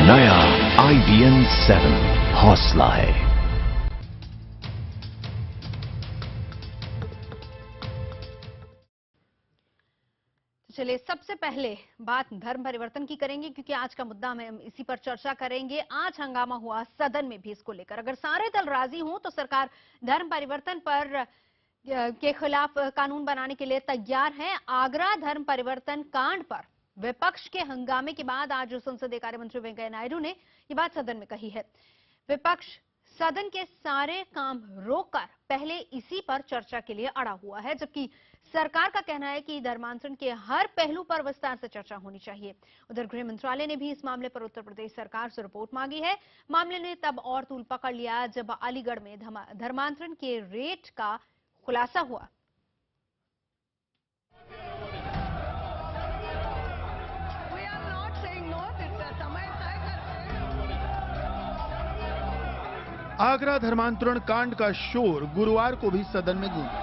नया IBM 7 हौसला है। चलिए, सबसे पहले बात धर्म परिवर्तन की करेंगे, क्योंकि आज का मुद्दा हम इसी पर चर्चा करेंगे। आज हंगामा हुआ सदन में भी इसको लेकर। अगर सारे दल राजी हों तो सरकार धर्म परिवर्तन पर के खिलाफ कानून बनाने के लिए तैयार है। आगरा धर्म परिवर्तन कांड पर विपक्ष के हंगामे के बाद आज संसदीय कार्य मंत्री वेंकैया नायडू ने ये बात सदन में कही है। विपक्ष सदन के सारे काम रोककर पहले इसी पर चर्चा के लिए अड़ा हुआ है, जबकि सरकार का कहना है कि धर्मांतरण के हर पहलू पर विस्तार से चर्चा होनी चाहिए। उधर गृह मंत्रालय ने भी इस मामले पर उत्तर प्रदेश सरकार से रिपोर्ट मांगी है। मामले ने तब और तूल पकड़ लिया जब अलीगढ़ में धर्मांतरण के रेट का खुलासा हुआ। आगरा धर्मांतरण कांड का शोर गुरुवार को भी सदन में गूंजा।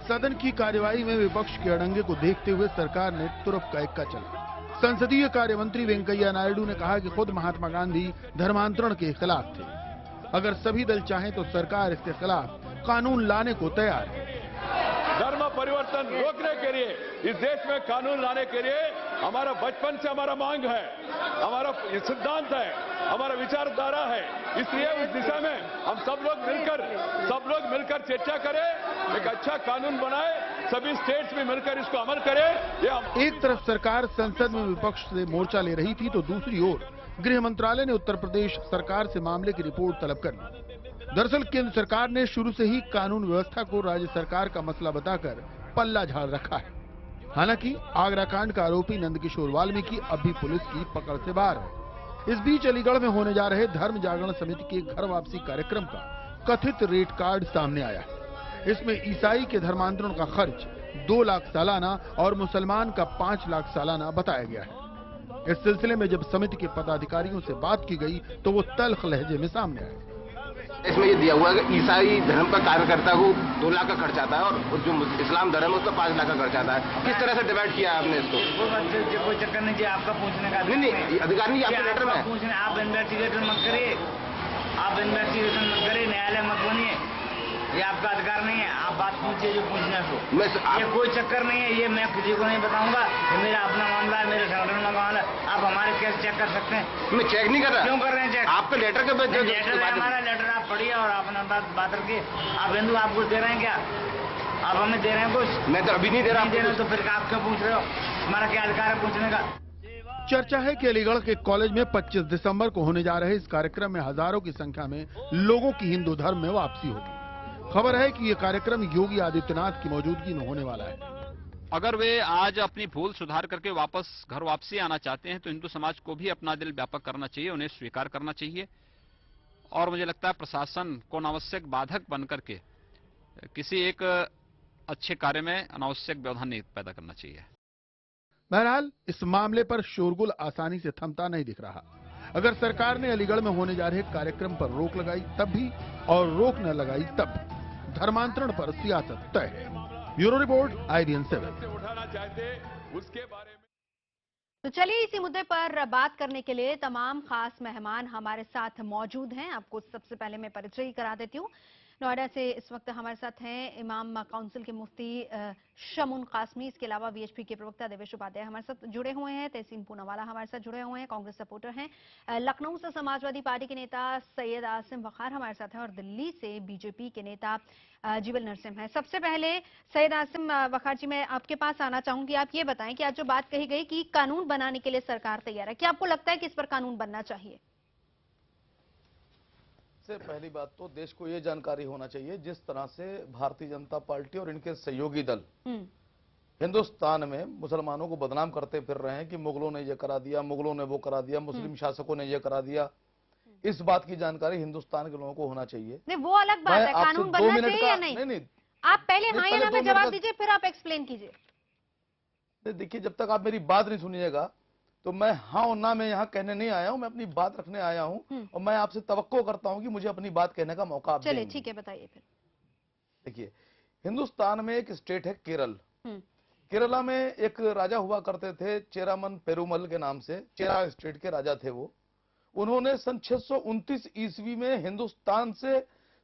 सदन की कार्यवाही में विपक्ष के अड़ंगे को देखते हुए सरकार ने तुरफ का इक्का चला। संसदीय कार्य मंत्री वेंकैया नायडू ने कहा कि खुद महात्मा गांधी धर्मांतरण के खिलाफ थे। अगर सभी दल चाहें तो सरकार इसके खिलाफ कानून लाने को तैयार है। धर्म परिवर्तन रोकने के लिए, इस देश में कानून लाने के लिए हमारा बचपन से हमारा मांग है, हमारा सिद्धांत है, हमारा विचारधारा है। इसलिए उस दिशा में हम सब लोग मिलकर चर्चा करें, एक अच्छा कानून बनाए, सभी स्टेट्स में मिलकर इसको अमल करें। एक तरफ सरकार संसद में विपक्ष से मोर्चा ले रही थी तो दूसरी ओर गृह मंत्रालय ने उत्तर प्रदेश सरकार से मामले की रिपोर्ट तलब कर ली। दरअसल केंद्र सरकार ने शुरू से ही कानून व्यवस्था को राज्य सरकार का मसला बताकर पल्ला झाड़ रखा है। हालांकि आगरा कांड का आरोपी नंदकिशोर वाल्मीकि अब भी पुलिस की पकड़ से बाहर है। इस बीच अलीगढ़ में होने जा रहे धर्म जागरण समिति के घर वापसी कार्यक्रम का कथित रेट कार्ड सामने आया है। इसमें ईसाई के धर्मांतरण का खर्च 2 लाख सालाना और मुसलमान का 5 लाख सालाना बताया गया है। इस सिलसिले में जब समिति के पदाधिकारियों से बात की गई तो वो तल्ख लहजे में सामने आए। इसमें ये दिया हुआ है कि ईसाई धर्म का कार्यकर्ता को 2 लाख का खर्च आता है और जो इस्लाम धर्म है उसका 5 लाख का खर्च आता है। किस तरह से डिवाइड किया है आपने इसको? कोई चक्कर नहीं जी, आपका पूछने का नहीं, अधिकार नहीं आपके लेटर में पूछने। आप इन्वेस्टिगेशन मत करिए, न्यायालय मत बनिए, ये आपका अधिकार नहीं है। आप बात पूछिए जो पूछना है। ये कोई चक्कर नहीं है, ये मैं किसी को नहीं बताऊंगा। ये मेरा अपना मामला है, मेरे संगठन का मामला है। आप हमारे केस चेक कर सकते हैं। मैं चेक नहीं कर रहा। क्यों कर रहे हैं चेक? आपके लेटर के हमारा लेटर आप पढ़िए और अपना बात रखिए। आप हिंदू आप कुछ दे रहे हैं क्या? आप हमें दे रहे हैं कुछ? मैं तो अभी नहीं दे रहा। तो फिर आप क्यों पूछ रहे हो? हमारा क्या अधिकार है पूछने का? चर्चा है कि अलीगढ़ के कॉलेज में 25 दिसंबर को होने जा रहे इस कार्यक्रम में हजारों की संख्या में लोगों की हिंदू धर्म में वापसी होगी। खबर है कि यह कार्यक्रम योगी आदित्यनाथ की मौजूदगी में होने वाला है। अगर वे आज अपनी भूल सुधार करके वापस घर वापसी आना चाहते हैं तो हिंदू समाज को भी अपना दिल व्यापक करना चाहिए, उन्हें स्वीकार करना चाहिए। और मुझे लगता है प्रशासन को अनावश्यक बाधक बनकर के किसी एक अच्छे कार्य में अनावश्यक व्यवधान नहीं पैदा करना चाहिए। बहरहाल इस मामले पर शोरगुल आसानी से थमता नहीं दिख रहा। अगर सरकार ने अलीगढ़ में होने जा रहे कार्यक्रम पर रोक लगाई तब भी और रोक न लगाई तब भी धर्मांतरण पर सियासत तय है। Bureau report IBN 7। उठाना चाहते उसके बारे में। तो चलिए, इसी मुद्दे पर बात करने के लिए तमाम खास मेहमान हमारे साथ मौजूद हैं। आपको सबसे पहले मैं परिचय करा देती हूँ। नोएडा से इस वक्त हमारे साथ हैं इमाम काउंसिल के मुफ्ती शमून कासमी। इसके अलावा VHP के प्रवक्ता देवेश उपाध्याय हमारे साथ जुड़े हुए हैं। तहसीन पूनावाला हमारे साथ जुड़े हुए हैं, कांग्रेस सपोर्टर हैं। लखनऊ से समाजवादी पार्टी के नेता सैयद आसिम वखार हमारे साथ हैं और दिल्ली से BJP के नेता जीवल नरसिम्हा है। सबसे पहले सैयद आसिम वखार जी, मैं आपके पास आना चाहूंगी। आप ये बताएं कि आज जो बात कही गई कि कानून बनाने के लिए सरकार तैयार है, क्या आपको लगता है कि इस पर कानून बनना चाहिए? से पहली बात तो देश को ये जानकारी होना चाहिए, जिस तरह से भारतीय जनता पार्टी और इनके सहयोगी दल हिंदुस्तान में मुसलमानों को बदनाम करते फिर रहे हैं कि मुगलों ने ये करा दिया, मुगलों ने वो करा दिया, मुस्लिम शासकों ने ये करा दिया। इस बात की जानकारी हिंदुस्तान के लोगों को होना चाहिए। नहीं, वो अलग बात है, कानून बनना चाहिए या नहीं? नहीं, आप पहले हाँ या ना में जवाब दीजिए, फिर आप एक्सप्लेन कीजिए। देखिए, जब तक आप मेरी बात नहीं सुनिएगा तो मैं हाँ और ना में यहाँ कहने नहीं आया हूँ, मैं अपनी बात रखने आया हूँ और मैं आपसे तवक्को करता हूँ कि मुझे अपनी बात कहने का मौका आप देंगे। चलिए ठीक है, बताइए फिर। देखिए, हिंदुस्तान में एक स्टेट है केरल। केरला में एक राजा हुआ करते थे, चेरामन पेरुमल के नाम से, चेरा स्टेट के राजा थे वो। उन्होंने सन 629 ईस्वी में हिंदुस्तान से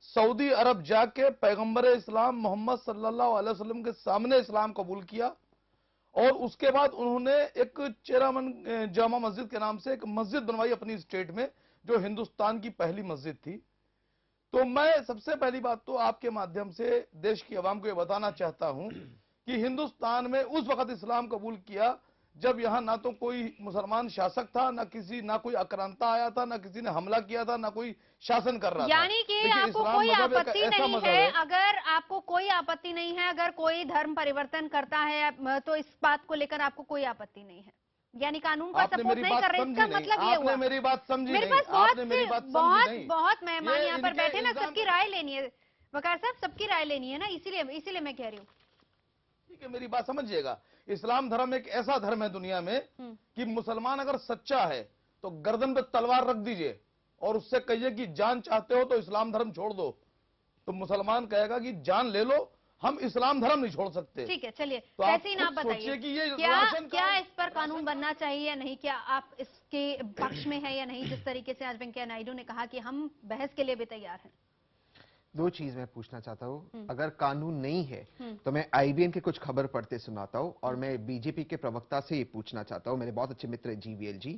सऊदी अरब जाके पैगंबर इस्लाम मोहम्मद सल्लल्लाहु अलैहि वसल्लम के सामने इस्लाम कबूल किया, और उसके बाद उन्होंने एक चेरामन जामा मस्जिद के नाम से एक मस्जिद बनवाई अपनी स्टेट में, जो हिंदुस्तान की पहली मस्जिद थी। तो मैं सबसे पहली बात तो आपके माध्यम से देश की आवाम को यह बताना चाहता हूं कि हिंदुस्तान में उस वक्त इस्लाम कबूल किया जब यहां ना तो कोई मुसलमान शासक था, ना कोई आक्रांता आया था, ना किसी ने हमला किया था, ना कोई शासन कर रहा था। यानी कि आपको कोई आपत्ति नहीं है, अगर आपको कोई आपत्ति नहीं है, अगर कोई धर्म परिवर्तन करता है तो इस बात को लेकर आपको कोई आपत्ति नहीं है, यानी कानून का सपोर्ट नहीं कर रहे, इसका मतलब ये हुआ। मेरी बात समझी मेरे नहीं, पास आपने मेरी बात समझी नहीं। बहुत मेहमान यहाँ पर बैठे ना, सबकी राय लेनी है वकार साहब, सबकी राय लेनी है ना, इसीलिए मैं कह रही हूँ। ठीक है, मेरी बात समझिएगा। इस्लाम धर्म एक ऐसा धर्म है दुनिया में कि मुसलमान अगर सच्चा है तो गर्दन पे तलवार रख दीजिए और उससे कहिए कि जान चाहते हो तो इस्लाम धर्म छोड़ दो, तो मुसलमान कहेगा कि जान ले लो, हम इस्लाम धर्म नहीं छोड़ सकते। ठीक है, चलिए तो ऐसे ही ना बताइए कि ये क्या इस पर कानून बनना चाहिए या नहीं, क्या आप इसके पक्ष में है या नहीं? जिस तरीके से आज वेंकैया नायडू ने कहा कि हम बहस के लिए भी तैयार हैं। दो चीज मैं पूछना चाहता हूँ, अगर कानून नहीं है तो मैं आईबीएन के कुछ खबर पढ़ते सुनाता हूँ, और मैं बीजेपी के प्रवक्ता से ये पूछना चाहता हूँ, मेरे बहुत अच्छे मित्र जीवीएल जी,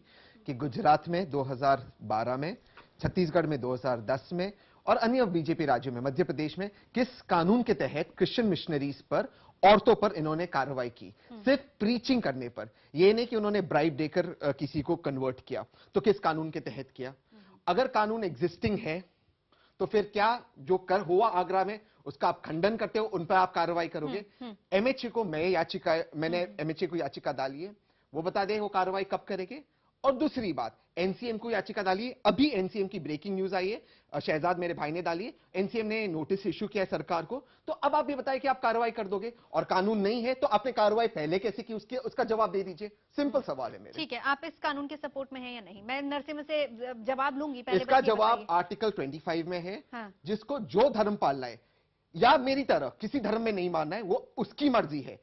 कि गुजरात में 2012 में, छत्तीसगढ़ में 2010 में और अन्य बीजेपी राज्यों में, मध्य प्रदेश में किस कानून के तहत क्रिश्चियन मिशनरीज पर, औरतों पर इन्होंने कार्रवाई की? सिर्फ प्रीचिंग करने पर, ये नहीं कि उन्होंने ब्राइब देकर किसी को कन्वर्ट किया। तो किस कानून के तहत किया? अगर कानून एग्जिस्टिंग है तो फिर क्या जो कर हुआ आगरा में उसका आप खंडन करते हो, उन पर आप कार्रवाई करोगे? एमएचए को मैंने एमएचए को याचिका डाली है, वो बता दें वो कार्रवाई कब करेंगे। और दूसरी बात, एनसीएम को याचिका डाली है, अभी एनसीएम की ब्रेकिंग न्यूज आई है, शहजाद मेरे भाई ने डाली है, एनसीएम ने नोटिस इश्यू किया है सरकार को। तो अब आप ये बताइए कि आप कार्रवाई कर दोगे, और कानून नहीं है तो आपने कार्रवाई पहले कैसे की, उसका जवाब दे दीजिए। सिंपल सवाल है मेरे। ठीक है, आप इस कानून के सपोर्ट में हैं या नहीं? मैं नरसिम्हा से जवाब लूंगी, पहले इसका जवाब आर्टिकल 25 में है। हाँ। जिसको जो धर्म पालना है या मेरी तरह किसी धर्म में नहीं मानना है, वो उसकी मर्जी है।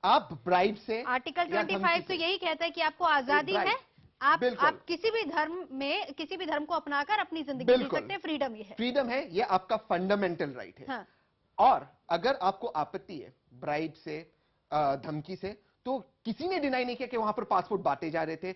आप ब्राइब से, आर्टिकल 25 तो यही कहता है कि आपको आजादी है, आप किसी भी धर्म को अपनाकर अपनी जिंदगी जी सकते हैं, फ्रीडम ये है। फ्रीडम है, ये आपका फंडामेंटल राइट है। हाँ। और अगर आपको आपत्ति है ब्राइब से, धमकी से, तो किसी ने डिनाई नहीं किया कि वहां पर पासपोर्ट बांटे जा रहे थे,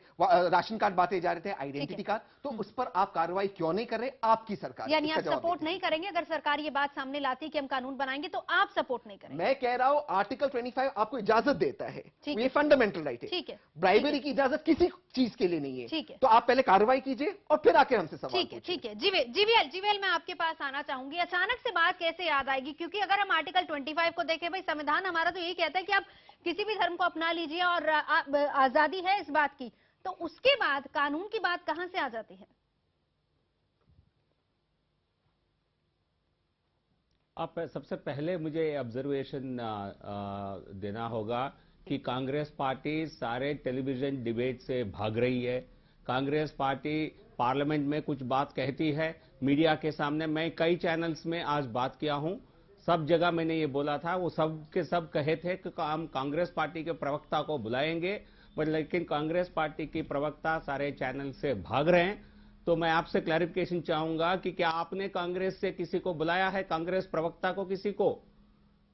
राशन कार्ड बांटे जा रहे थे, आइडेंटिटी कार्ड, तो उस पर आप कार्रवाई क्यों नहीं कर रहे? आपकी सरकार, यानी आप सपोर्ट नहीं करेंगे? अगर सरकार ये बात सामने लाती है कि हम कानून बनाएंगे तो आप सपोर्ट नहीं करेंगे? मैं कह रहा हूं आर्टिकल 25 आपको इजाजत देता है, ये फंडामेंटल राइट है। ठीक है, ब्राइबरी की इजाजत किसी चीज के लिए नहीं है। ठीक है, तो आप पहले कार्रवाई कीजिए और फिर आके हमसे सवाल पूछिए। ठीक है, जीवीएल मैं आपके पास आना चाहूंगी। अचानक से बात कैसे याद आएगी? क्योंकि अगर हम आर्टिकल 25 को देखें, भाई संविधान हमारा तो यही कहता है कि आप किसी भी धर्म को अपना लीजिए और आजादी है इस बात की, तो उसके बाद कानून की बात कहां से आ जाती है? आप सबसे पहले मुझे ऑब्जर्वेशन देना होगा कि कांग्रेस पार्टी सारे टेलीविजन डिबेट से भाग रही है। कांग्रेस पार्टी पार्लियामेंट में कुछ बात कहती है, मीडिया के सामने, मैं कई चैनल्स में आज बात किया हूं, सब जगह मैंने ये बोला था, वो सब के सब कहे थे कि हम कांग्रेस पार्टी के प्रवक्ता को बुलाएंगे, पर लेकिन कांग्रेस पार्टी की प्रवक्ता सारे चैनल से भाग रहे हैं। तो मैं आपसे क्लैरिफिकेशन चाहूंगा कि क्या आपने कांग्रेस से किसी को बुलाया है, कांग्रेस प्रवक्ता को किसी को?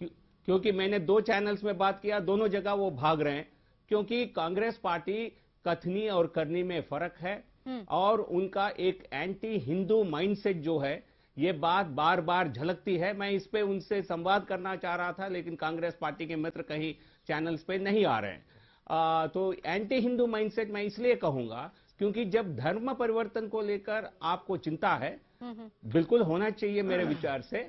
क्योंकि मैंने 2 चैनल्स में बात किया, दोनों जगह वो भाग रहे हैं, क्योंकि कांग्रेस पार्टी कथनी और करनी में फर्क है, और उनका एक एंटी हिंदू माइंडसेट जो है, ये बात बार बार झलकती है। मैं इस पे उनसे संवाद करना चाह रहा था, लेकिन कांग्रेस पार्टी के मित्र कहीं चैनल्स पे नहीं आ रहे हैं। तो एंटी हिंदू माइंडसेट मैं इसलिए कहूंगा क्योंकि जब धर्म परिवर्तन को लेकर आपको चिंता है, बिल्कुल होना चाहिए मेरे विचार से,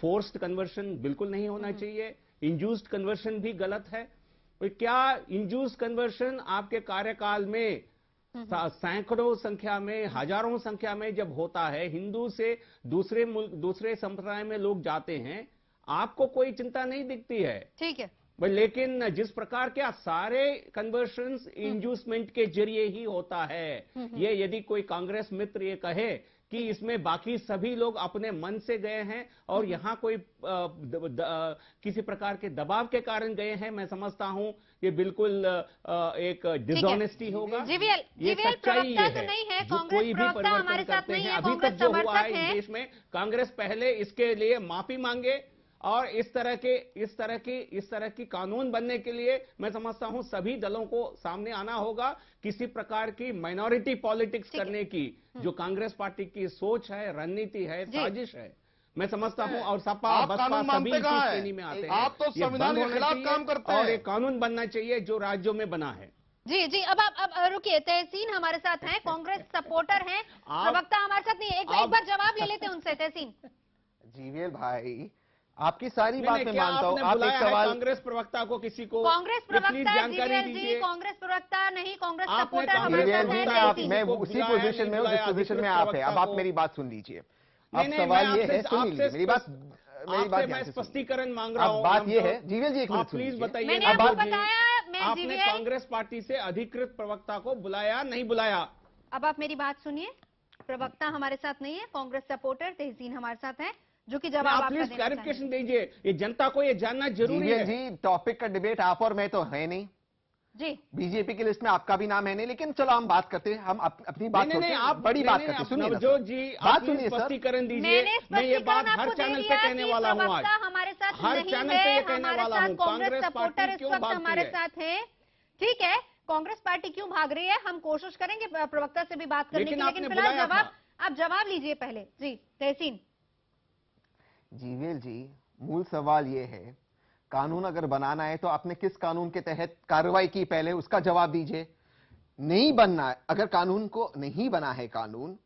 फोर्स्ड कन्वर्शन बिल्कुल नहीं होना चाहिए, इंड्यूस्ड कन्वर्शन भी गलत है। क्या इंड्यूस्ड कन्वर्शन आपके कार्यकाल में सैकड़ों संख्या में, हजारों संख्या में जब होता है, हिंदू से दूसरे संप्रदाय में लोग जाते हैं, आपको कोई चिंता नहीं दिखती है? ठीक है, लेकिन जिस प्रकार के सारे कन्वर्शंस इंड्यूसमेंट के जरिए ही होता है, ये यदि कोई कांग्रेस मित्र ये कहे कि इसमें बाकी सभी लोग अपने मन से गए हैं और यहाँ कोई किसी प्रकार के दबाव के कारण गए हैं, मैं समझता हूँ ये बिल्कुल एक डिसऑनेस्टी होगा। ये सच्चाई ये है जो कोई भी परिवर्तन करते हैं। अभी तक जो हुआ है इस देश में, कांग्रेस पहले इसके लिए माफी मांगे और इस तरह की कानून बनने के लिए मैं समझता हूं सभी दलों को सामने आना होगा। किसी प्रकार की माइनॉरिटी पॉलिटिक्स करने की जो कांग्रेस पार्टी की सोच है, रणनीति है, साजिश है, मैं समझता हूं। और सपा बसपा सभी इसी श्रेणी में आते हैं। आप तो संविधान के खिलाफ काम करते हैं और एक कानून बनना चाहिए जो राज्यों में बना है। जी जी, अब रुकिए, तहसीन हमारे साथ हैं, कांग्रेस सपोर्टर हैं, प्रवक्ता हमारे साथ नहीं। एक बार जवाब ले लेते हैं उनसे। तहसीन जीवीएल भाई, आपकी सारी बात मैं मानता हूँ। आप एक सवाल, कांग्रेस प्रवक्ता को किसी को कांग्रेस प्रवक्ता जानकारी दीजिए। कांग्रेस प्रवक्ता नहीं, कांग्रेस सपोर्टर मैं उसी पोजीशन में हूँ जिस पोजीशन में आप है। अब आप मेरी बात सुन लीजिए। अब सवाल ये है, सुन लीजिए मेरी बात, मैं स्पष्टीकरण मांग रहा हूँ। बात ये है जीवीएल जी, एक मिनट प्लीज बताइए। मैंने आपको बताया, आपने कांग्रेस पार्टी से अधिकृत प्रवक्ता को बुलाया नहीं बुलाया? अब आप मेरी बात सुनिए। प्रवक्ता हमारे साथ नहीं है, कांग्रेस सपोर्टर तहसीन हमारे साथ है, जो कि जवाब आप प्लीज क्लैरिफिकेशन दीजिए। ये जनता को ये जानना जरूरी है। जी, टॉपिक का डिबेट आप और मैं तो है नहीं जी। बीजेपी की लिस्ट में आपका भी नाम है नहीं, लेकिन चलो हम बात करते हैं, हम अपनी बात नहीं, आप बड़ी बात करते हैं। सुनिए जो जी, बात सुनिए, स्पष्टीकरण दीजिए। मैं ये बात हर चैनल पे कहने वाला हूँ, आज हमारे साथ हर चैनल पे ये कहने वाला हूँ। कांग्रेस सपोर्टर इस वक्त हमारे साथ है, ठीक है। कांग्रेस पार्टी क्यों भाग रही है, हम कोशिश करेंगे प्रवक्ता से भी बात करने की, लेकिन फिलहाल जवाब आप जवाब लीजिए पहले। जी तहसीन। जीवीएल जी, मूल सवाल ये है, कानून अगर बनाना है तो आपने किस कानून के तहत कार्रवाई की, पहले उसका जवाब दीजिए। नहीं बनना, अगर कानून को नहीं बना है कानून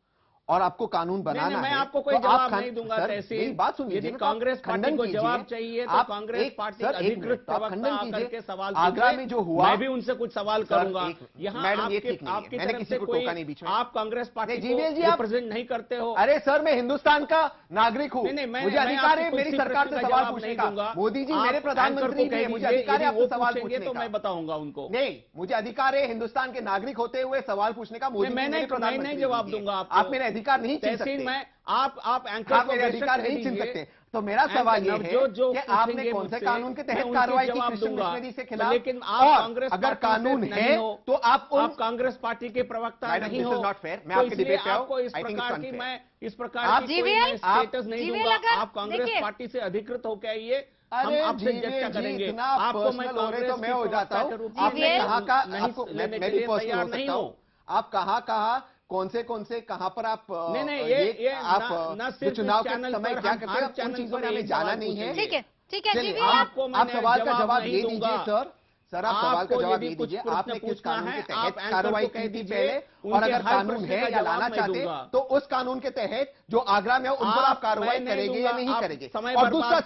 और आपको कानून बनाना है, मैं आपको कोई जवाब नहीं दूंगा। तहसीन, बात सुनिए, यदि कांग्रेस पार्टी को जवाब चाहिए तो कांग्रेस पार्टी अधिकृत प्रवक्ता आकर के सवाल आगरा में जो हुआ, मैं भी उनसे कुछ सवाल करूंगा। यहाँ आपकी तरफ से कोई, आप कांग्रेस पार्टी को रिप्रेजेंट नहीं करते हो। अरे सर, मैं हिंदुस्तान का नागरिक हूँ, मुझे अधिकार है मेरी सरकार से सवाल पूछने का। मोदी जी मेरे प्रधानमंत्री हैं, मुझे अधिकार है आपसे सवाल पूछने का। तो मैं बताऊंगा उनको। नहीं, मुझे अधिकार है हिंदुस्तान के नागरिक होते हुए सवाल पूछने का। मोदी मैं नहीं जवाब दूंगा। आप मेरे अधिकार नहीं छीन सकते। मैं आप एंकर को मेरे अधिकार नहीं छीन सकते। तो मेरा सवाल ये है कि आपने कौन से कानून के तहत कार्रवाई की क्रिश्चियन मिशनरी से खिलाफ? लेकिन आप कांग्रेस अगर कानून है तो आप कांग्रेस पार्टी के प्रवक्ता नहीं हो। Not fair. मैं आपके डिबेट पे आपको इस प्रकार की कोई स्टेटस नहीं दूंगा। आप कांग्रेस पार्टी से अधिकृत होकर आइए, हम आपसे चर्चा करेंगे। आपको मैं कांग्रेस तो मैं हो जाता हूँ, आपने कहा का, आपको मैं भी पर्सनल हो सकता हूँ। आप कहा कौन से कहां पर आप ये आप न सिर्फ चुनाव के समय क्या करते हैं, उन चीजों में हमें जाना नहीं है। ठीक है। आप सवाल का जवाब ये दीजिए सर, आप सवाल का जवाब ये दीजिए, आपने किस कानून के तहत कार्रवाई की थी पहले, और अगर कानून है या लाना चाहते तो उस कानून के तहत जो आगरा में उन पर आप कार्रवाई करेंगे या नहीं करेंगे? और दूसरा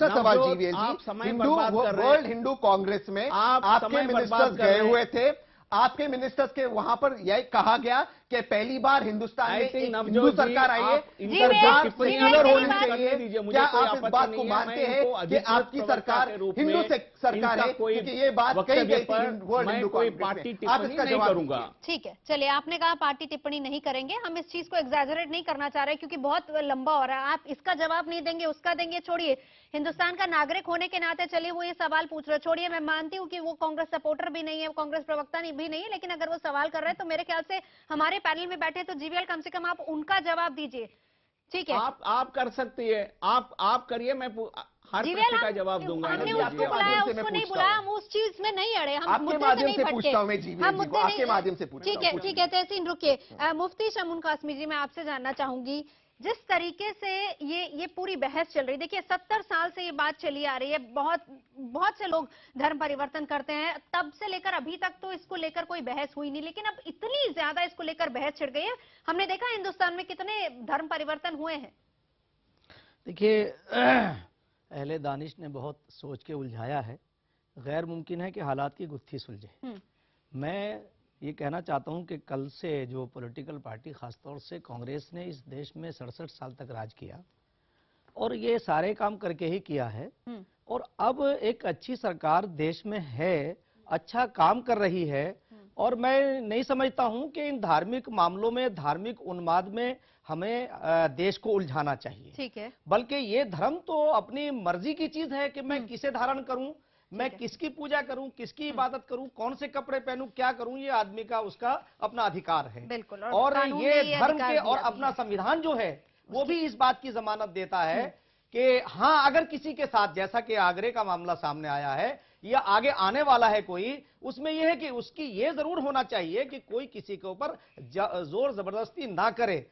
सवाल जीवीएल जी, वर्ल्ड हिंदू कांग्रेस में आपके मिनिस्टर्स गए हुए थे, आपके मिनिस्टर्स के वहां पर यह कहा गया कि पहली बार हिंदुस्तान में हिंदू सरकार आई है, सरकार सेक्युलर होनी चाहिए। क्या आप इस बात को मानते हैं कि आपकी सरकार हिंदू सरकार है? क्योंकि ये बात कही गई थी वर्ल्ड हिंदू कांग्रेस में। आप इसका जवाब करूंगा। ठीक है, चलिए, आपने कहा पार्टी टिप्पणी नहीं करेंगे, हम इस चीज को एग्जैजरेट नहीं करना चाह रहे क्योंकि बहुत लंबा हो रहा है। आप इसका जवाब नहीं देंगे, उसका देंगे, छोड़िए। हिंदुस्तान का नागरिक होने के नाते चलिए वो ये सवाल पूछ रहे, छोड़िए। मैं मानती हूँ कि वो कांग्रेस सपोर्टर भी नहीं है, कांग्रेस प्रवक्ता भी नहीं है, लेकिन अगर वो सवाल कर रहे हैं तो मेरे ख्याल से हमारे पैनल में बैठे तो जीवीएल कम से कम आप उनका जवाब दीजिए। ठीक है, आप कर सकती है, आप करिए, मैं हर प्रश्न का जवाब दूंगा। हमने उसको बुलाया, उसको नहीं बुलाया, हम उस चीज में नहीं अड़े, हम मुद्दे से नहीं भटके, हम मुद्दे आपके माध्यम से पूछता हूं। ठीक है तहसीन, रुकिए। मुफ्ती शमून कासमी जी, मैं आपसे जानना चाहूंगी, जिस तरीके से ये पूरी बहस चल रही, देखिए 70 साल से ये बात चली आ रही है, बहुत से लोग धर्म परिवर्तन करते हैं, तब से लेकर अभी तक तो इसको लेकर कोई बहस हुई नहीं, लेकिन अब इतनी ज्यादा इसको लेकर बहस छिड़ गई है। हमने देखा हिंदुस्तान में कितने धर्म परिवर्तन हुए हैं। देखिए, अहले दानिश ने बहुत सोच के उलझाया है, गैर मुमकिन है कि हालात की गुत्थी सुलझे। मैं ये कहना चाहता हूं कि कल से जो पॉलिटिकल पार्टी, खासतौर से कांग्रेस ने इस देश में 67 साल तक राज किया और ये सारे काम करके ही किया है, और अब एक अच्छी सरकार देश में है, अच्छा काम कर रही है, और मैं नहीं समझता हूं कि इन धार्मिक मामलों में, धार्मिक उन्माद में हमें देश को उलझाना चाहिए। ठीक है। बल्कि ये धर्म तो अपनी मर्जी की चीज है कि मैं किसे धारण करूं, मैं किसकी पूजा करूं, किसकी इबादत करूं, कौन से कपड़े पहनूं, क्या करूं, ये आदमी का उसका अपना अधिकार है। बिल्कुल। और ये धर्म के और अपना संविधान जो है वो भी इस बात की जमानत देता है कि हाँ, अगर किसी के साथ, जैसा कि आगरे का मामला सामने आया है या आगे आने वाला है कोई, उसमें यह है कि उसकी ये जरूर होना चाहिए कि कोई किसी के ऊपर जोर जबरदस्ती ना करे।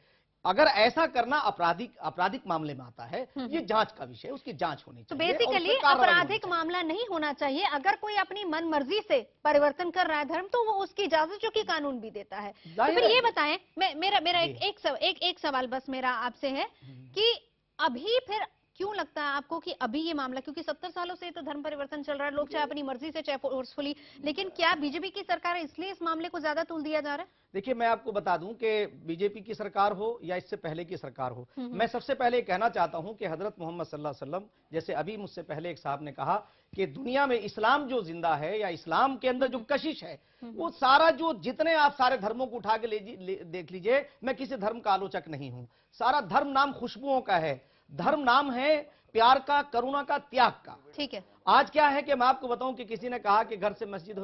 अगर ऐसा करना आपराधिक मामले में आता है, ये जांच का विषय, उसकी जांच होनी चाहिए। तो बेसिकली आपराधिक मामला नहीं होना चाहिए। अगर कोई अपनी मन मर्जी से परिवर्तन कर रहा है धर्म, तो वो उसकी इजाजत जो कि कानून भी देता है। तो फिर ये बताएं, मेरा एक सवाल बस मेरा आपसे है कि अभी फिर क्यों लगता है आपको कि अभी ये मामला, क्योंकि 70 सालों से तो धर्म परिवर्तन चल रहा है, लोग चाहे अपनी मर्जी से चाहे फोर्सफुली, लेकिन क्या बीजेपी की सरकार है इसलिए इस मामले को ज्यादा तूल दिया जा रहा है? देखिए, मैं आपको बता दूं कि बीजेपी की सरकार हो या इससे पहले की सरकार हो, मैं सबसे पहले कहना चाहता हूं कि हजरत मोहम्मद सल्लल्लाहु अलैहि वसल्लम, जैसे अभी मुझसे पहले एक साहब ने कहा कि दुनिया में इस्लाम जो जिंदा है या इस्लाम के अंदर जो कशिश है, वो सारा जो जितने आप सारे धर्मों को उठा के देख लीजिए, मैं किसी धर्म का आलोचक नहीं हूं। सारा धर्म नाम खुशबुओं का है, धर्म नाम है प्यार का, करुणा का, त्याग का। ठीक है। आज क्या है कि मैं आपको बताऊं कि किसी ने कहा कि घर से मस्जिद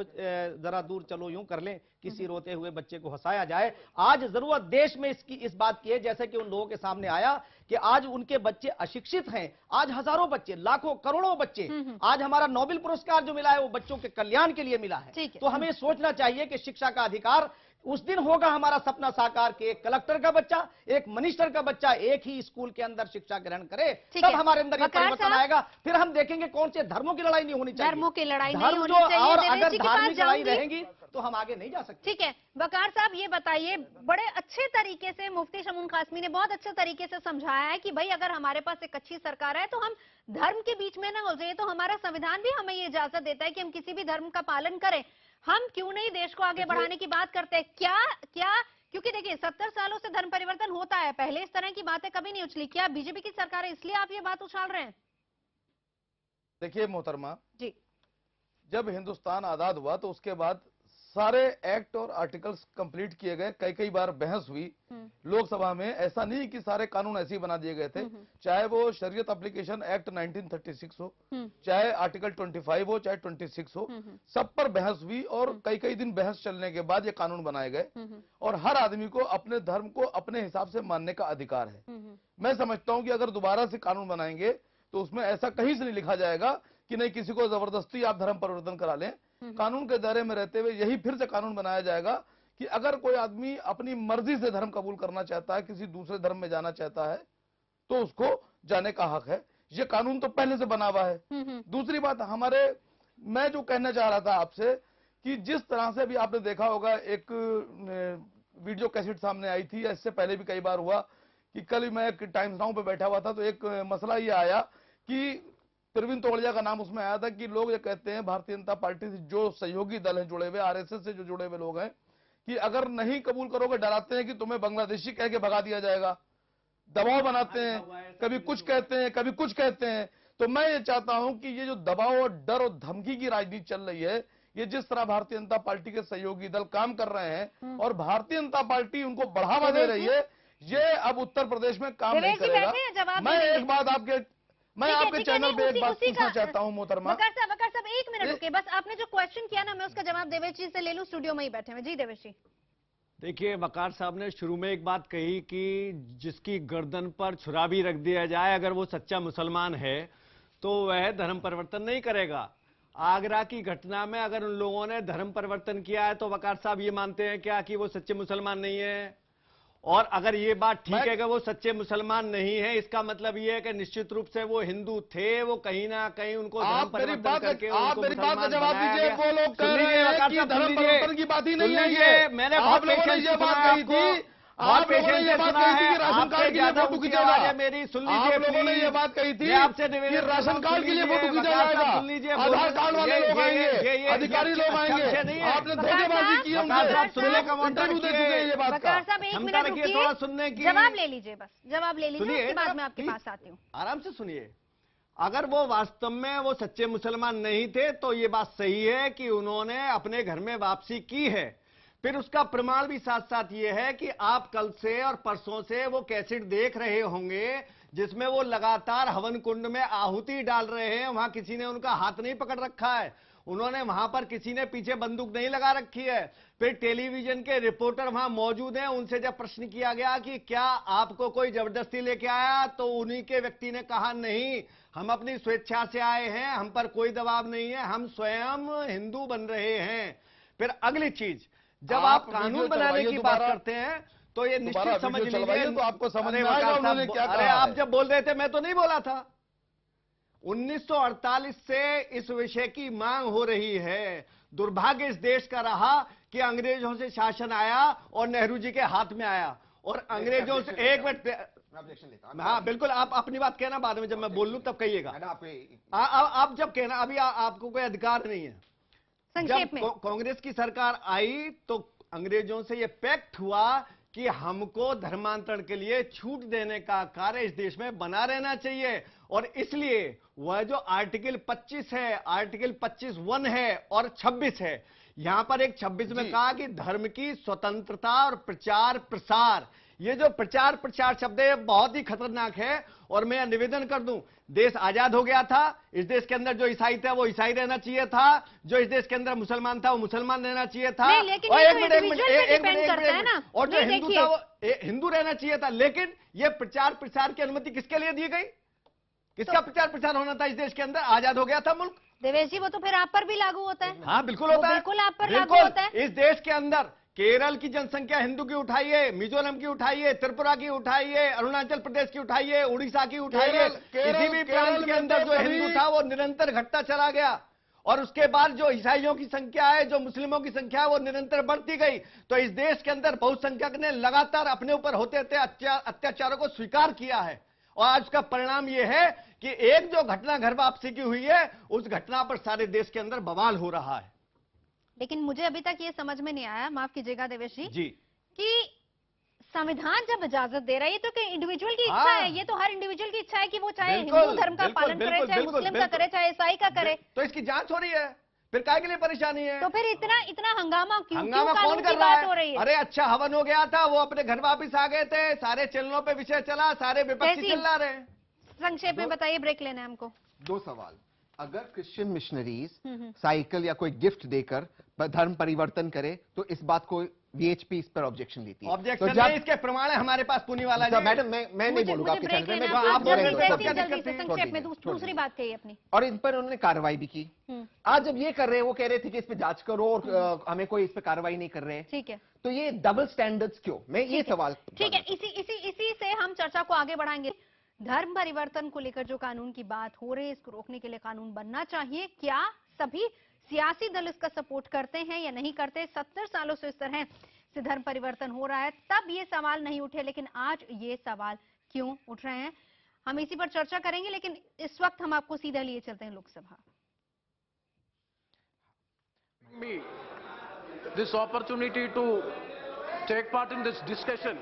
जरा दूर चलो, यूं कर लें, किसी रोते हुए बच्चे को हंसाया जाए। आज जरूरत देश में इस बात की है, जैसे कि उन लोगों के सामने आया कि आज उनके बच्चे अशिक्षित हैं। आज हजारों बच्चे, लाखों करोड़ों बच्चे, आज हमारा नोबेल पुरस्कार जो मिला है वो बच्चों के कल्याण के लिए मिला है। तो हमें सोचना चाहिए कि शिक्षा का अधिकार उस दिन होगा हमारा सपना साकार कि एक कलेक्टर का बच्चा, एक मिनिस्टर का बच्चा एक ही स्कूल के अंदर शिक्षा ग्रहण करे, तब हमारे अंदर ये परिवर्तन आएगा। फिर हम देखेंगे कौन से धर्मों की लड़ाई नहीं होनी चाहिए, धर्मों की लड़ाई नहीं होनी चाहिए। और अगर धार्मिक लड़ाई रहेगी तो हम आगे नहीं जा सकते। ठीक है, वकार साहब ये बताइए, बड़े अच्छे तरीके से मुफ्ती शमून कासमी ने बहुत अच्छे तरीके से समझाया है कि भाई अगर हमारे पास एक अच्छी सरकार है तो हम धर्म के बीच में ना हो जाए। तो हमारा संविधान भी हमें ये इजाजत देता है कि हम किसी भी धर्म का पालन करें। हम क्यों नहीं देश को आगे बढ़ाने की बात करते हैं? क्या क्योंकि देखिए 70 सालों से धर्म परिवर्तन होता है, पहले इस तरह की बातें कभी नहीं उछली। क्या बीजेपी की सरकार है इसलिए आप ये बात उछाल रहे हैं? देखिए मोहतरमा जी, जब हिंदुस्तान आजाद हुआ तो उसके बाद सारे एक्ट और आर्टिकल्स कंप्लीट किए गए, कई बार बहस हुई लोकसभा में। ऐसा नहीं कि सारे कानून ऐसे ही बना दिए गए थे, चाहे वो शरीयत एप्लीकेशन एक्ट 1936 हो, चाहे आर्टिकल 25 हो, चाहे 26 हो, सब पर बहस हुई और कई दिन बहस चलने के बाद ये कानून बनाए गए। और हर आदमी को अपने धर्म को अपने हिसाब से मानने का अधिकार है। मैं समझता हूं कि अगर दोबारा से कानून बनाएंगे तो उसमें ऐसा कहीं से नहीं लिखा जाएगा कि नहीं किसी को जबरदस्ती आप धर्म परिवर्तन करा लें। कानून के दायरे में रहते हुए यही फिर से कानून बनाया जाएगा कि अगर कोई आदमी अपनी मर्जी से धर्म कबूल करना चाहता है, किसी दूसरे धर्म में जाना चाहता है, तो उसको जाने का हक है। ये कानून तो पहले से बना हुआ है। दूसरी बात, मैं जो कहना चाह रहा था आपसे कि जिस तरह से अभी आपने देखा होगा एक वीडियो कैसेट सामने आई थी, इससे पहले भी कई बार हुआ कि कल मैं टाइम्स नाउ पे बैठा हुआ था तो एक मसला ये आया कि प्रवीण तोगड़िया का नाम उसमें आया था कि लोग ये कहते हैं भारतीय जनता पार्टी से जो सहयोगी दल हैं जुड़े हुए, आरएसएस से जो जुड़े हुए लोग हैं, कि अगर नहीं कबूल करोगे डराते हैं कि तुम्हें बांग्लादेशी कह के भगा दिया जाएगा, दबाव बनाते हैं, कभी कुछ कहते हैं कभी कुछ कहते हैं। तो मैं ये चाहता हूं कि ये जो दबाव और डर और धमकी की राजनीति चल रही है, ये जिस तरह भारतीय जनता पार्टी के सहयोगी दल काम कर रहे हैं और भारतीय जनता पार्टी उनको बढ़ावा दे रही है, ये अब उत्तर प्रदेश में काम नहीं करेगा। मैं आपके चैनल पे एक बात पूछना चाहता हूं मोहतरमा। वकार साहब 1 मिनट रुके, बस आपने जो क्वेश्चन किया ना, मैं उसका जवाब देवेश जी से ले लूं, स्टूडियो में ही बैठे हैं। जी देवेश जी। देखिए, वकार साहब ने शुरू में एक बात कही कि जिसकी गर्दन पर छुरा भी रख दिया जाए, अगर वो सच्चा मुसलमान है तो वह धर्म परिवर्तन नहीं करेगा। आगरा की घटना में अगर उन लोगों ने धर्म परिवर्तन किया है तो वकार साहब ये मानते हैं क्या कि वो सच्चे मुसलमान नहीं है? और अगर ये बात ठीक है कि वो सच्चे मुसलमान नहीं है, इसका मतलब ये है कि निश्चित रूप से वो हिंदू थे, वो कहीं ना कहीं उनको धर्म परिवर्तन करके आप मेरी बात का जवाब दीजिए। वो लोग कह रहे हैं कि धर्म परिवर्तन की बात ही नहीं है। मैंने बहुत पेशेंस से सुना आपको, आप पेशेंस से सुना है, आपसे ज्यादा ऊंची आवाज है मेरी, सुन लीजिए। आप लोगों ने ये बात कही थी आपसे कि राशन कार्ड के लिए फोटो खींचा जाएगा, आधार कार्ड वाले लोग आएंगे, अधिकारी लोग आएंगे, आपने धोखेबाजी की, इंटरव्यू दे चुके हैं ये बात का। थोड़ा सुनने की, जवाब ले लीजिए, बस जवाब ले लीजिए, उसके बाद मैं आपके पास आती हूँ। आराम से सुनिए। अगर वो वास्तव में वो सच्चे मुसलमान नहीं थे तो ये बात सही है कि उन्होंने अपने घर में वापसी की है, फिर उसका प्रमाण भी साथ साथ ये है कि आप कल से और परसों से वो कैसेट देख रहे होंगे जिसमें वो लगातार हवन कुंड में आहुति डाल रहे हैं। वहां किसी ने उनका हाथ नहीं पकड़ रखा है, उन्होंने वहां पर किसी ने पीछे बंदूक नहीं लगा रखी है। फिर टेलीविजन के रिपोर्टर वहां मौजूद हैं, उनसे जब प्रश्न किया गया कि क्या आपको कोई जबरदस्ती लेके आया, तो उन्हीं के व्यक्ति ने कहा नहीं, हम अपनी स्वेच्छा से आए हैं, हम पर कोई दबाव नहीं है, हम स्वयं हिंदू बन रहे हैं। फिर अगली चीज, जब आप कानून बनाने की बात करते हैं तो ये निश्चित समझ लीजिए, तो आपको समझ में आएगा उन्होंने क्या कहा। अरे आप जब बोल रहे थे मैं तो नहीं बोला था। 1948 से इस विषय की मांग हो रही है। दुर्भाग्य इस देश का रहा कि अंग्रेजों से शासन आया और नेहरू जी के हाथ में आया, और अंग्रेजों से एक मिनट, हाँ बिल्कुल, आप अपनी बात कहना, बाद में जब मैं बोल लूं तब कहिएगा। आप जब कहना, अभी आपको कोई अधिकार नहीं है। जब कांग्रेस की सरकार आई तो अंग्रेजों से यह पैक्ट हुआ कि हमको धर्मांतरण के लिए छूट देने का कार्य इस देश में बना रहना चाहिए, और इसलिए वह जो आर्टिकल 25 है, आर्टिकल 25(1) है और 26 है, यहां पर एक 26 में कहा कि धर्म की स्वतंत्रता और प्रचार प्रसार, ये जो प्रचार प्रसार शब्द है बहुत ही खतरनाक है। और मैं निवेदन कर दूं, देश आजाद हो गया था, इस देश के अंदर जो ईसाई था वो ईसाई रहना चाहिए था, जो इस देश के अंदर मुसलमान था वो मुसलमान रहना चाहिए था, और और जो हिंदू था वो हिंदू रहना चाहिए था। लेकिन ये प्रचार प्रसार की अनुमति किसके लिए दी गई? किसका प्रचार प्रसार होना था इस देश के अंदर? आजाद हो गया था मुल्क। देवेश जी, वो तो फिर आप पर भी लागू होता है। हाँ बिल्कुल होता है, बिल्कुल आप पर लागू होता है। इस देश के अंदर केरल की जनसंख्या हिंदू की उठाइए, मिजोरम की उठाइए, त्रिपुरा की उठाइए, अरुणाचल प्रदेश की उठाइए, उड़ीसा की उठाइए, किसी भी प्रांत के अंदर जो हिंदू था वो निरंतर घटता चला गया, और उसके बाद जो ईसाइयों की संख्या है, जो मुस्लिमों की संख्या है, वो निरंतर बढ़ती गई। तो इस देश के अंदर बहुसंख्यक ने लगातार अपने ऊपर होते थे अत्याचारों को स्वीकार किया है, और आज का परिणाम यह है कि एक जो घटना घर वापसी की हुई है, उस घटना पर सारे देश के अंदर बवाल हो रहा है। लेकिन मुझे अभी तक ये समझ में नहीं आया, माफ कीजिएगा देवेश जी, कि संविधान जब इजाजत दे रहा है, ये तो इंडिविजुअल की इच्छा है, ये तो हर इंडिविजुअल की इच्छा है कि वो चाहे हिंदू धर्म का पालन करे, चाहे मुस्लिम का करे, चाहे ईसाई का करे। तो इसकी जांच हो रही है, फिर काय के लिए परेशानी है? तो फिर इतना हंगामा क्यों? हंगामा कौन कर रहा है? अरे अच्छा हवन हो गया था, वो अपने घर वापिस आ गए थे, सारे चैनलों पे विषय चला, सारे विपक्षी चिल्ला रहे हैं। संक्षेप में बताइए, ब्रेक लेना है हमको। 2 सवाल। अगर क्रिश्चियन मिशनरीज साइकिल या कोई गिफ्ट देकर धर्म परिवर्तन करे तो इस बात को वीएचपी इस पर ऑब्जेक्शन लेती है। ऑब्जेक्शन तो नहीं, इसके प्रमाण है हमारे पास पुनीवाला जी। मैडम मैं नहीं बोलूंगा आपके चैनल में, संक्षेप में दूसरी बात कही अपनी, और इन पर उन्होंने कार्रवाई भी की। आज जब ये कर रहे हैं, वो कह रहे थे कि इस पे जांच करो और हमें कोई इस पे कार्रवाई नहीं कर रहे हैं। ठीक है, तो ये डबल स्टैंडर्ड्स क्यों? मैं ये सवाल। ठीक है, इसी से हम चर्चा को आगे बढ़ाएंगे। धर्म परिवर्तन को लेकर जो कानून की बात हो रही है, इसको रोकने के लिए कानून बनना चाहिए। क्या सभी सियासी दल इसका सपोर्ट करते हैं या नहीं करते? 70 सालों से इस तरह से धर्म परिवर्तन हो रहा है, तब ये सवाल नहीं उठे, लेकिन आज ये सवाल क्यों उठ रहे हैं, हम इसी पर चर्चा करेंगे। लेकिन इस वक्त हम आपको सीधा लिए चलते हैं Lok Sabha. This opportunity to take part in this discussion.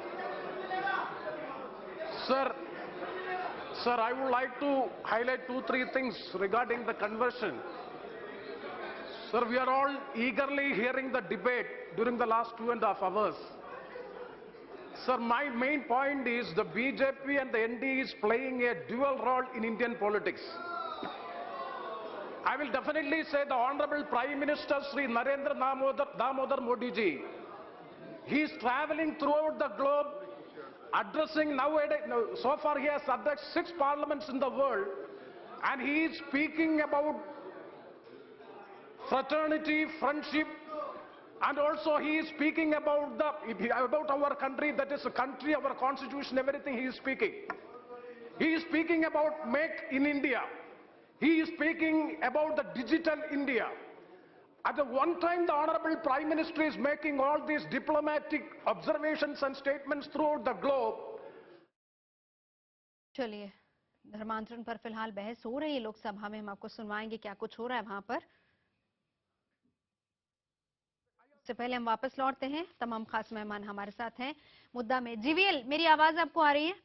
Sir, I would like to highlight 2-3 things regarding the conversion. Sir, we are all eagerly hearing the debate during the last 2.5 hours. Sir, my main point is the BJP and the ND is playing a dual role in Indian politics. I will definitely say the Honorable Prime Minister Sri Narendra Damodar Modi ji, he is traveling throughout the globe, addressing nowadays, so far he has addressed 6 parliaments in the world, and he is speaking about fraternity, friendship, and also he is speaking about our country, that is a country, our constitution, everything he is speaking. He is speaking about Make in India. He is speaking about the digital India. At the one time, the Honorable Prime Minister is making all these diplomatic observations and statements throughout the globe. चलिए, धर्मांतरण पर फिलहाल बहस हो रही है लोकसभा में, हम आपको सुनवाएंगे क्या कुछ हो रहा है वहां पर। इससे पहले हम वापस लौटते हैं, तमाम खास मेहमान हमारे साथ हैं मुद्दा में। जीवीएल, मेरी आवाज आपको आ रही है?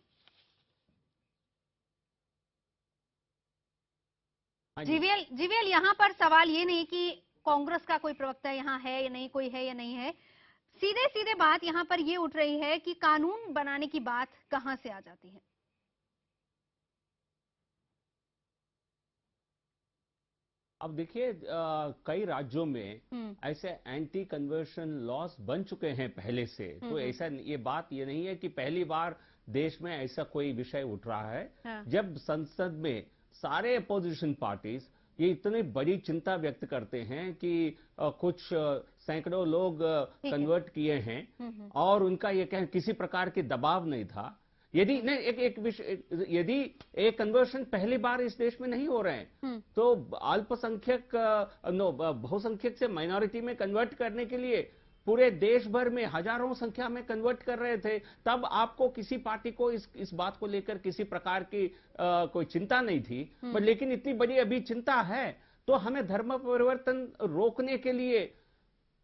जीवीएल, यहाँ पर सवाल ये नहीं कि कांग्रेस का कोई प्रवक्ता यहाँ है या नहीं, कोई है या नहीं है, सीधे सीधे बात यहाँ पर ये उठ रही है कि कानून बनाने की बात कहां से आ जाती है? अब देखिए, कई राज्यों में ऐसे एंटी कन्वर्शन लॉस बन चुके हैं पहले से। तो ऐसा ये बात ये नहीं है कि पहली बार देश में ऐसा कोई विषय उठ रहा है। हाँ। जब संसद में सारे अपोजिशन पार्टीज ये इतनी बड़ी चिंता व्यक्त करते हैं कि कुछ सैकड़ों लोग कन्वर्ट किए हैं और उनका ये कहें किसी प्रकार के दबाव नहीं था। यदि नहीं एक विषय, यदि एक कन्वर्शन पहली बार इस देश में नहीं हो रहे हैं तो अल्पसंख्यक बहुसंख्यक से माइनॉरिटी में कन्वर्ट करने के लिए पूरे देश भर में हजारों संख्या में कन्वर्ट कर रहे थे, तब आपको किसी पार्टी को इस बात को लेकर किसी प्रकार की कोई चिंता नहीं थी। पर लेकिन इतनी बड़ी अभी चिंता है, तो हमें धर्म परिवर्तन रोकने के लिए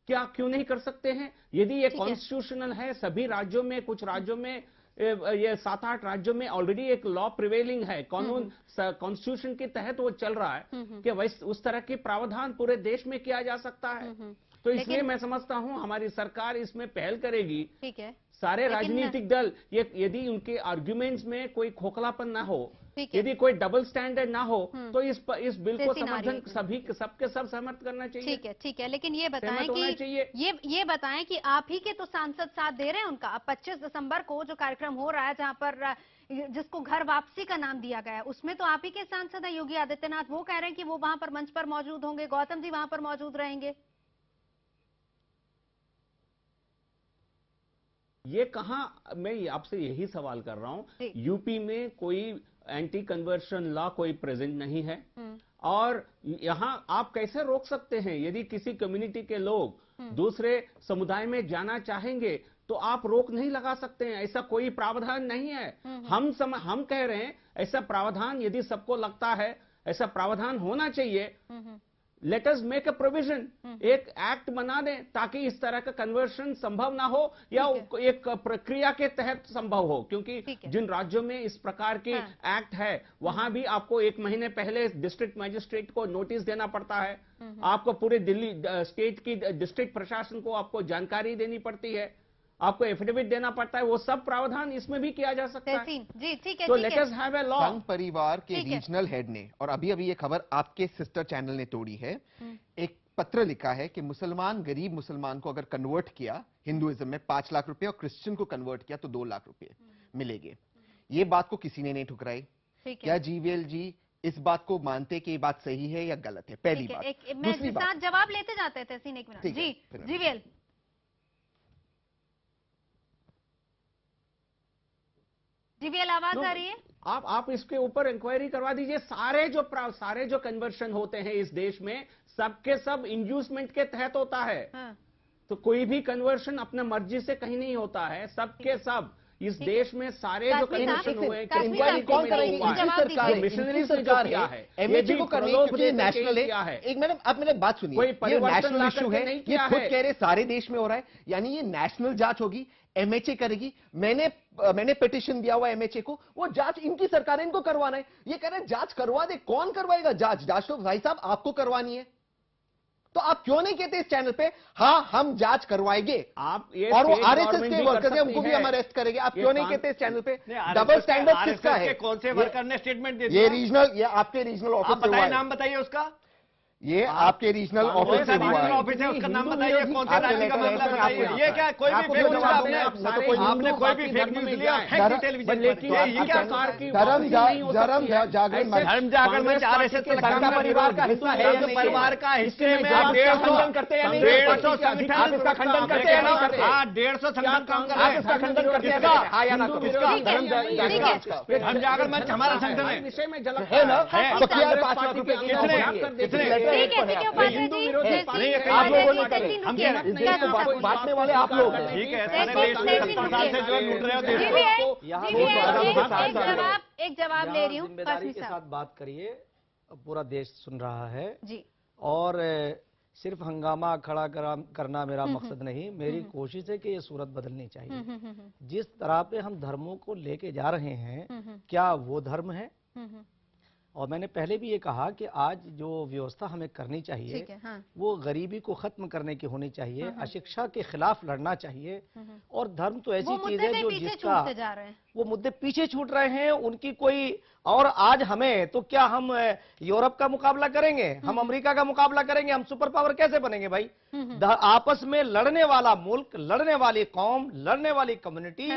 क्या क्यों नहीं कर सकते हैं? यदि ये कॉन्स्टिट्यूशनल है, सभी राज्यों में, कुछ राज्यों में, ये 7-8 राज्यों में ऑलरेडी एक लॉ प्रिवेलिंग है, कानून कॉन्स्टिट्यूशन के तहत वो चल रहा है कि वैसे उस तरह के प्रावधान पूरे देश में किया जा सकता है। तो इसलिए मैं समझता हूं हमारी सरकार इसमें पहल करेगी। ठीक है। सारे राजनीतिक दल ये, यदि उनके आर्ग्यूमेंट्स में कोई खोखलापन ना हो, यदि कोई डबल स्टैंडर्ड ना हो, तो इस बिल को समर्थन सबके सब सहमत करना चाहिए। ठीक है। लेकिन ये बताएं कि ये बताएं कि आप ही के तो सांसद साथ दे रहे हैं उनका। अब 25 दिसंबर को जो कार्यक्रम हो रहा है, जहां पर जिसको घर वापसी का नाम दिया गया है, उसमें तो आप ही के सांसद हैं योगी आदित्यनाथ। वो कह रहे हैं कि वो वहां पर मंच पर मौजूद होंगे, गौतम जी वहां पर मौजूद रहेंगे। ये कहां, मैं आपसे यही सवाल कर रहा हूं, यूपी में कोई एंटी कन्वर्शन लॉ कोई प्रेजेंट नहीं है, और यहां आप कैसे रोक सकते हैं? यदि किसी कम्युनिटी के लोग दूसरे समुदाय में जाना चाहेंगे तो आप रोक नहीं लगा सकते हैं। ऐसा कोई प्रावधान नहीं है। हम कह रहे हैं ऐसा प्रावधान, यदि सबको लगता है ऐसा प्रावधान होना चाहिए, let us make a provision, एक एक्ट बना दें ताकि इस तरह का कन्वर्शन संभव ना हो, या एक प्रक्रिया के तहत संभव हो। क्योंकि जिन राज्यों में इस प्रकार की एक्ट है, वहां भी आपको 1 महीने पहले डिस्ट्रिक्ट मजिस्ट्रेट को नोटिस देना पड़ता है, आपको पूरे दिल्ली स्टेट की डिस्ट्रिक्ट प्रशासन को आपको जानकारी देनी पड़ती है, आपको एफिडेविट देना पड़ता है। वो सब प्रावधान इसमें भी किया जा सकता है। जी ठीक है। तो let us have a law. संघ परिवार के रीजनल हेड ने, और अभी ये खबर आपके सिस्टर चैनल ने तोड़ी है, एक पत्र लिखा है कि मुसलमान, गरीब मुसलमान को अगर कन्वर्ट किया हिंदुइज्म में 5 लाख रुपए, और क्रिश्चियन को कन्वर्ट किया तो 2 लाख रुपए मिलेंगे। ये बात को किसी ने नहीं ठुकराई। क्या जीवीएल जी इस बात को मानते कि ये बात सही है या गलत है? पहली बात। दूसरी बात, जवाब लेते जाते थे। एक मिनट जी, जीवीएल जीवीएल आवाज आ रही है? आप इसके ऊपर इंक्वायरी करवा दीजिए। सारे जो कन्वर्शन होते हैं इस देश में, सबके सब इंड्यूसमेंट के तहत होता है। तो कोई भी कन्वर्शन अपने मर्जी से कहीं नहीं होता है। सबके सब इस देश में सारे जो कन्वर्शन हुए हैं, इंक्वायरी कौन करेगी? मिशनरी सरकार है, एमएचए को करने क्योंकि नेशनल है। एक मैडम आप मेरे बात सुनिए, ये नेशनल इशू है, ये खुद कह रहे सारे देश में हो रहा है, यानी ये नेशनल जांच होगी, एमएचए करेगी। मैंने पिटीशन दिया हुआ एमएचए को, वो जांच इनकी सरकार है, इनको करवाना है। ये कह रहे हैं जांच करवा दे। कौन करवाएगा जांच? जांच तो भाई साहब आपको करवानी है। तो आप क्यों नहीं कहते इस चैनल पे हाँ हम जांच करवाएंगे? आप और वो आरएसएस के वर्कर्स हैं, उनको भी हम अरेस्ट करेंगे। आप क्यों नहीं कहते इस चैनल पे? डबल स्टैंडर्ड किसका है? कौन से वर्कर ने स्टेटमेंट दे दिया? ये रीजनल, ये आपके रीजनल ऑफिस से हुआ है। नाम बताइए उसका। ये आपके रीजनल ऑफिस से हुआ है। ऑफिस है, उसका नाम बताइए, कौन से राज्य का मामला बताइए। ये क्या कोई भी फेक न्यूज आपने कोई भी फेक न्यूज लिया टेलीविजन पर? ये क्या धर्म जागरण में आरएसएस के परिवार का हिस्सा है, परिवार का हिस्से में आप 150 करते हैं, 150 संगठन, आप इसका खंडन करते हैं नहीं करते? 150 संगठन काम कर रहे हैं, इसका खंडन करते हैं हाँ या ना? धर्म जागरण मंच हमारा संगठन है, विषय में है ना? तो क्या 5 लाख रुपए कितने? ठीक है आप लोगों ने करे, हम देश को बांटने वाले आप लोग हैं। ठीक है, से जो लूट रहे हो। एक जवाब ले रही हूँ। जिम्मेदारी के साथ बात करिए, पूरा देश सुन रहा है जी। और सिर्फ हंगामा खड़ा करना मेरा मकसद नहीं, मेरी कोशिश है कि ये सूरत बदलनी चाहिए। जिस तरह पे हम धर्मों को लेके जा रहे हैं, क्या वो धर्म है? और मैंने पहले भी ये कहा कि आज जो व्यवस्था हमें करनी चाहिए ठीक है, हाँ। वो गरीबी को खत्म करने की होनी चाहिए, अशिक्षा के खिलाफ लड़ना चाहिए। और धर्म तो ऐसी चीज है जो जिसका वो मुद्दे पीछे छूट रहे हैं, उनकी कोई। और आज हमें तो क्या हम यूरोप का मुकाबला करेंगे, हम अमेरिका का मुकाबला करेंगे, हम सुपर पावर कैसे बनेंगे भाई? आपस में लड़ने वाला मुल्क, लड़ने वाली कौम, लड़ने वाली कम्युनिटी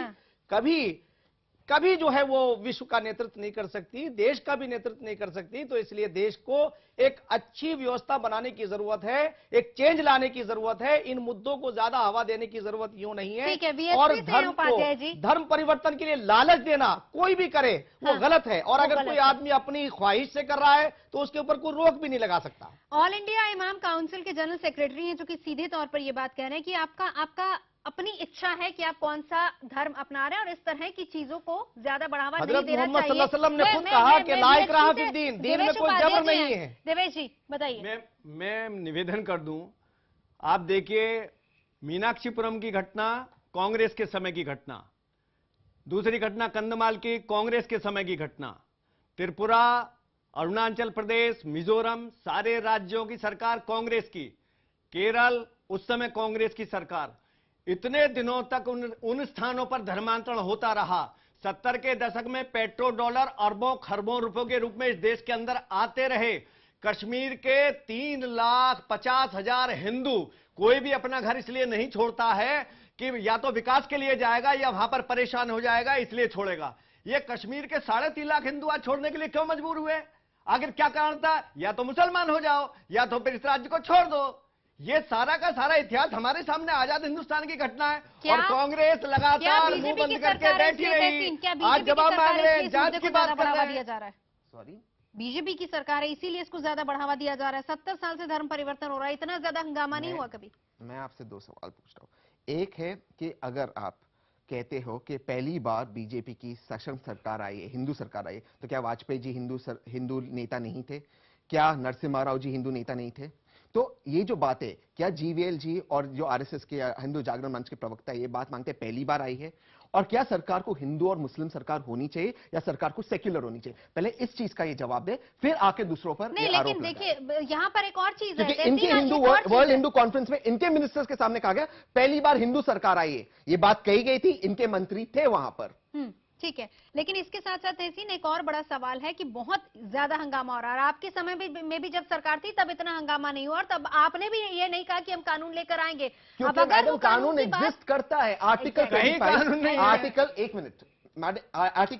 कभी जो है वो विश्व का नेतृत्व नहीं कर सकती, देश का भी नेतृत्व नहीं कर सकती। तो इसलिए देश को एक अच्छी व्यवस्था बनाने की जरूरत है, एक चेंज लाने की जरूरत है। इन मुद्दों को ज्यादा हवा देने की जरूरत यूं नहीं है। और धर्म परिवर्तन के लिए लालच देना कोई भी करे वो गलत है। और अगर कोई आदमी अपनी ख्वाहिश से कर रहा है तो उसके ऊपर कोई रोक भी नहीं लगा सकता। ऑल इंडिया इमाम काउंसिल के जनरल सेक्रेटरी हैं जो कि सीधे तौर पर यह बात कह रहे हैं कि आपका अपनी इच्छा है कि आप कौन सा धर्म अपना रहे हैं और इस तरह की चीजों को ज्यादा बढ़ावा नहीं देना चाहिए। हज़रत मोहम्मद सल्लल्लाहु अलैहि वसल्लम ने खुद कहा कि ला इक्राह फिद्दीन, दीन में कोई जबर नहीं है। देवेश जी बताइए। मैं निवेदन कर दूं, आप देखिए मीनाक्षीपुरम की घटना कांग्रेस के समय की घटना, दूसरी घटना कंधमाल की कांग्रेस के समय की घटना, त्रिपुरा, अरुणाचल प्रदेश, मिजोरम, सारे राज्यों की सरकार कांग्रेस की, केरल उस समय कांग्रेस की सरकार। इतने दिनों तक उन स्थानों पर धर्मांतरण होता रहा। 70 के दशक में पेट्रोल डॉलर अरबों खरबों रुपयों के रूप में इस देश के अंदर आते रहे। कश्मीर के 3,50,000 हिंदू, कोई भी अपना घर इसलिए नहीं छोड़ता है कि या तो विकास के लिए जाएगा या वहां पर परेशान हो जाएगा इसलिए छोड़ेगा। ये कश्मीर के 3.5 लाख हिंदू आज छोड़ने के लिए क्यों मजबूर हुए? आखिर क्या कारण था? या तो मुसलमान हो जाओ या तो फिर इस राज्य को छोड़ दो। ये सारा का सारा इतिहास हमारे सामने आजाद हिंदुस्तान की घटना है। और कांग्रेस लगातार मुंह बंद करके बैठी रही। आज जवाब मांग रहे हैं, जांच की बात कर रहे हैं। सॉरी, बीजेपी की सरकार है इसीलिए इसको ज्यादा बढ़ावा दिया जा रहा है। 70 साल से धर्म परिवर्तन हो रहा है, इतना ज्यादा हंगामा नहीं हुआ कभी। मैं आपसे 2 सवाल पूछता हूँ। एक है कि अगर आप कहते हो कि पहली बार बीजेपी की सशक्त सरकार आई है, हिंदू सरकार आई है, तो क्या वाजपेयी जी हिंदू नेता नहीं थे? क्या नरसिम्हा राव जी हिंदू नेता नहीं थे? तो ये जो बात है, क्या जीवीएल जी और जो आरएसएस के हिंदू जागरण मंच के प्रवक्ता ये बात मांगते हैं पहली बार आई है? और क्या सरकार को हिंदू और मुस्लिम सरकार होनी चाहिए या सरकार को सेक्युलर होनी चाहिए? पहले इस चीज का ये जवाब दे, फिर आके दूसरों पर नहीं। लेकिन देखिए यहाँ पर एक और चीज है, इनके हिंदू वर्ल्ड हिंदू कॉन्फ्रेंस में इनके मिनिस्टर्स के सामने कहा गया पहली बार हिंदू सरकार आई है, ये बात कही गई थी, इनके मंत्री थे वहां पर। ठीक है, लेकिन इसके साथ साथ ऐसी एक और बड़ा सवाल है कि बहुत ज्यादा हंगामा हो रहा है। आपके समय में भी जब सरकार थी तब इतना हंगामा नहीं हुआ और तब आपने भी ये नहीं कहा कि हम कानून लेकर आएंगे। अब अगर कानून एग्जिस्ट करता है, आर्टिकल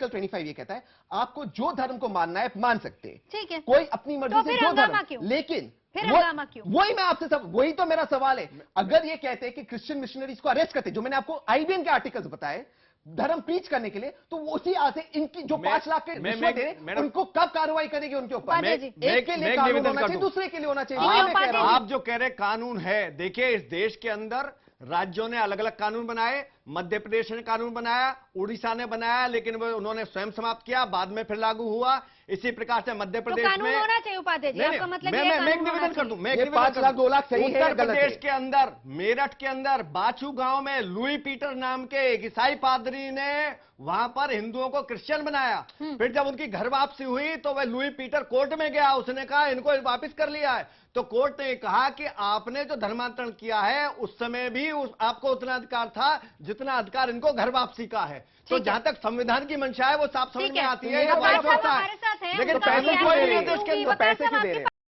25 ये कहता है आपको जो धर्म को मानना है मान सकते हैं, ठीक है, कोई अपनी मर्जी से जो धर्म, लेकिन वही मैं आपसे वही तो मेरा सवाल है। अगर ये कहते हैं कि क्रिश्चियन मिशनरीज को अरेस्ट करते, जो मैंने आपको आईबीएन के आर्टिकल्स बताए धर्म प्रीच करने के लिए, तो उसी आज से इनकी जो 5 लाख के रिश्वत है उनको कब कार्रवाई करेगी उनके ऊपर? एक के लिए कानून होना चाहिए, दूसरे के लिए होना चाहिए। आप जो कह रहे कानून है, देखिए इस देश के अंदर राज्यों ने अलग अलग कानून बनाए। मध्य प्रदेश ने कानून बनाया, उड़ीसा ने बनाया, लेकिन वो उन्होंने स्वयं समाप्त किया, बाद में फिर लागू हुआ। इसी प्रकार से मध्य प्रदेश में होना चाहिए उपाध्याय जी, आपका मतलब मैं एक निवेदन कर दूं, मैं 5 लाख 2 लाख सही है। उत्तर प्रदेश के अंदर मेरठ के अंदर बाछू गांव में लुई पीटर नाम के एक ईसाई पादरी ने वहां पर हिंदुओं को क्रिश्चियन बनाया। फिर जब उनकी घर वापसी हुई तो वह लुई पीटर कोर्ट में गया, उसने कहा इनको वापिस कर लिया है। तो कोर्ट ने कहा कि आपने जो धर्मांतरण किया है उस समय भी आपको उतना अधिकार था जितना अधिकार इनको घर वापसी का है। तो जहां तक संविधान की मंशा है वो साफ समझ में आती है। लेकिन पैसे क्यों दे रहे हैं?